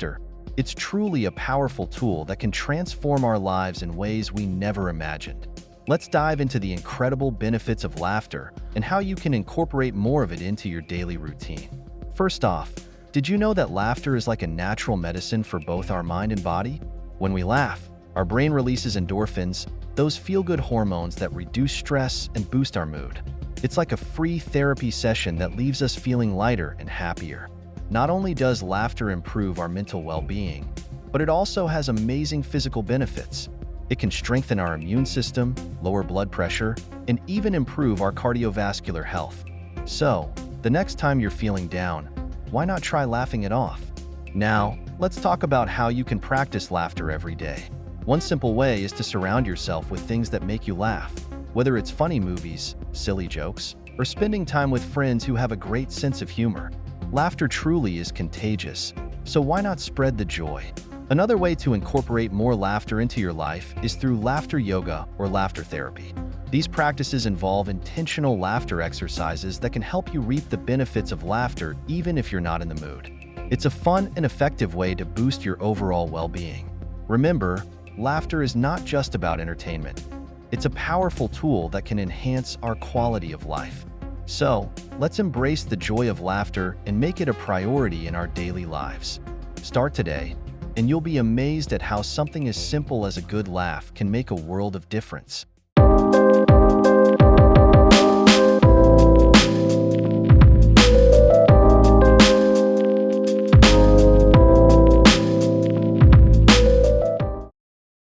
laughter. It's truly a powerful tool that can transform our lives in ways we never imagined. Let's dive into the incredible benefits of laughter and how you can incorporate more of it into your daily routine. First off, did you know that laughter is like a natural medicine for both our mind and body? When we laugh, our brain releases endorphins, those feel-good hormones that reduce stress and boost our mood. It's like a free therapy session that leaves us feeling lighter and happier. Not only does laughter improve our mental well-being, but it also has amazing physical benefits. It can strengthen our immune system, lower blood pressure, and even improve our cardiovascular health. So, the next time you're feeling down, why not try laughing it off? Now, let's talk about how you can practice laughter every day. One simple way is to surround yourself with things that make you laugh, whether it's funny movies, silly jokes, or spending time with friends who have a great sense of humor. Laughter truly is contagious, so why not spread the joy? Another way to incorporate more laughter into your life is through laughter yoga or laughter therapy. These practices involve intentional laughter exercises that can help you reap the benefits of laughter even if you're not in the mood. It's a fun and effective way to boost your overall well-being. Remember, laughter is not just about entertainment. It's a powerful tool that can enhance our quality of life. So, let's embrace the joy of laughter and make it a priority in our daily lives. Start today, and you'll be amazed at how something as simple as a good laugh can make a world of difference.